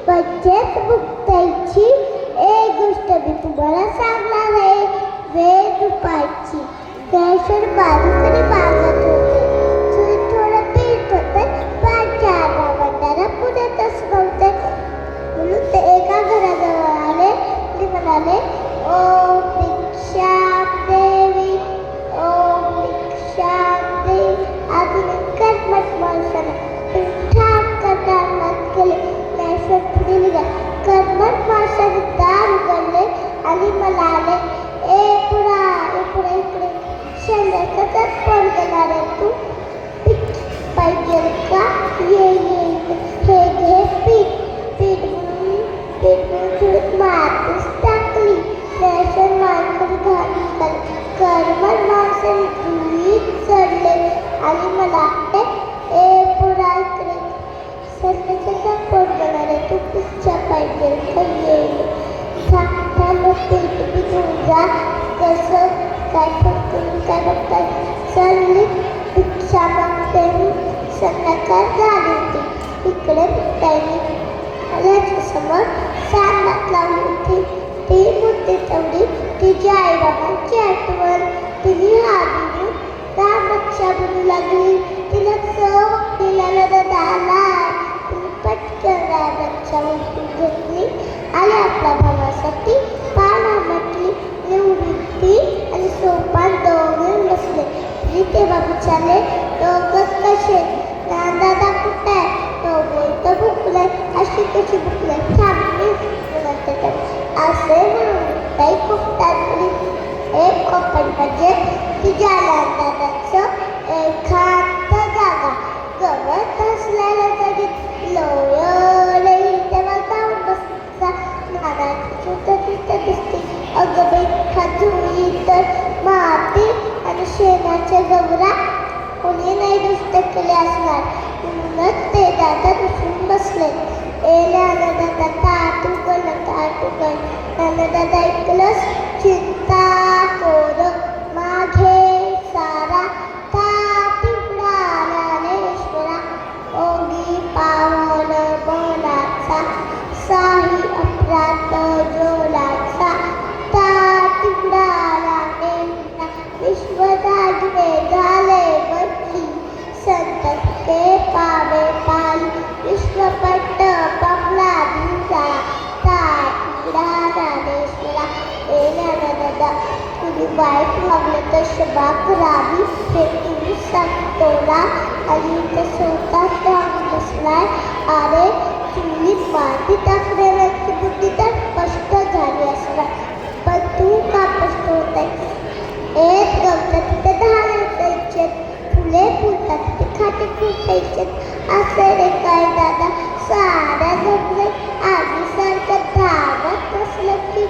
म्हणजेच मुक्ताईची एक गोष्ट मी तुम्हाला सांगणार आहे. वेळ दुपारची दर्शन बाजूकडे मागत होते. थोडं पीठ होते. पाचच्या आवाजाला पुण्यातच नव्हते. म्हणून ते एका घराजवळ आले आणि म्हणाले, ओम भिक्षा देवी, ओम भिक्षा देवी. अजून कर्मठ माणसाने ठाक करताना केले. ज्ञानेश्वर पुढे निघाले. कर्मठ माणसाने दार उघडले आणि म्हणाले, ए पुरा इकडे. संध्याकाळचाच फोन करणार आहे तू? पीठ पाहिजे का? ये हे घे पीठ म्हणून थोडी मातीच टाकली. ज्ञानेश्वर माणसाने घालून कर्मठ माणसाने धुळीत चढले आणि म्हणाले, ए पुरा इकडे. संध्याकाळचा फोन करणार आहे तू? पिक्चर पाहिजे का? ये झालं पीठ बी तुझा. कसं काय काय बघताय? चालली भिक्षा मागते. संध्याकाळ झाली होती. इकडे मुक्ताईने समोर सारनात लावली होती. ती मूर्ती तेवढी तिच्या आईबाबांची आठवण तिने हात रक्षा बनू लागली. तिला चव दिल्याला दादा तिने पटकन रक्षा घेतली आणि आपल्या भावासाठी पाना म्हटली. निवृत्ती आणि सोपान दोघे बसले. तेव्हा विचारले, दोघंच कसे? दादा कुठे आहे? तो बोलतो भुकलाय. अशी कशी भुकलाय? थांबली असे म्हणून काही खूप ताजली. एक कोपण म्हणजे तिच्या दादाचं एखाद जागा गवत असलेल्या जागेत लोळले. तेव्हा जाऊन बसता नानाची तिथं दिसते. अगं बाई खजुळी तर माती आणि शेणाच्या गवरा कोणी नाही दुष्ट केले असणार. म्हणूनच ते दादा दुसून बसले. दादा ताट उघड. दादा ऐकलंस? चिंता कोर मागे सारा ताट उघडा ज्ञानेश्वरा. ओगी पावन मनाचा साही अपराध जोलाचा. ताट उघडा ज्ञानेश्वरा. विश्वदागिने झाले बदली. संतके पावे पाली. विश्वपट्ट पगला भिजा. ताट उघडा ज्ञानेश्वरा. दादा तुम्ही वाईट वागलं तर क्षमा करावी हे तुम्ही सांगतो ना. आणि इथे स्वतः जाऊन बसलाय. अरे चुलीत माती टाकण्याची बुद्धी तर स्पष्ट झाली असणार. पण तू का स्पष्ट होत आहे? एक गवत तिथे धारायचे. फुले फुलतात तिथे खाटे फुटायचे. असे रे काय दादा? साऱ्या जमले आधीसारखं धावत नसलं की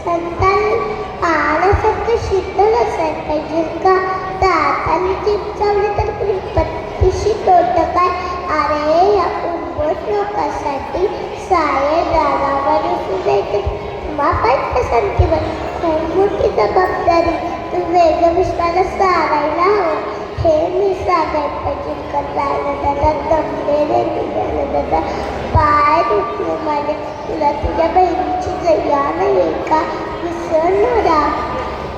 संतांनी पाण्यासारखं शीतल असायला पाहिजे का? दातांनी चिपचावली तर पत्तीशी तोट काय? अरे या उंबट लोकांसाठी सायं रागावर जायचं. तुम्हा पाहिजे शांतीवर खूप मोठी जबाबदारी. तू वेगळं विश्वाला सारायला हवं. हे मी सांगायला पाहिजे करायला. दादा दमलेले निघाले. दादा पाय दुखले माझे. तुला तुझ्या बहिणीची जया नाही का? विसरणारा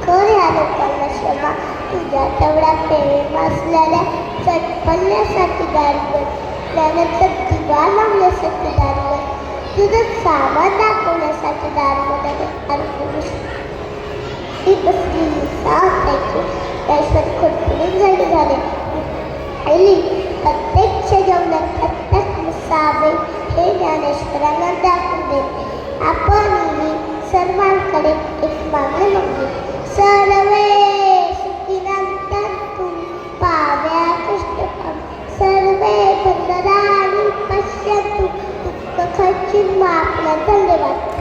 कर या लोकांना क्षमा. तुझ्या तेवढ्या प्रेम असलेल्या चटपण्यासाठी दारवर. त्यानंतर दिवा लावण्यासाठी दारवर. तुझं सामान दाखवण्यासाठी दारवर. ती बसलेली साफ त्याशिवाय खोटपून झाले. आईली प्रत्यक्ष जेवणात प्रत्येक नसावे हे ज्ञानेश्वरांना दाखवून दे. आपणही सर्वांकडे एक मागणी मागली. सर्वे सुखीनंतंतु पाव्या कष्टकं. सर्वे बंधनानि पश्यन्तु. दुःख खर्ची आपला धन्यवाद.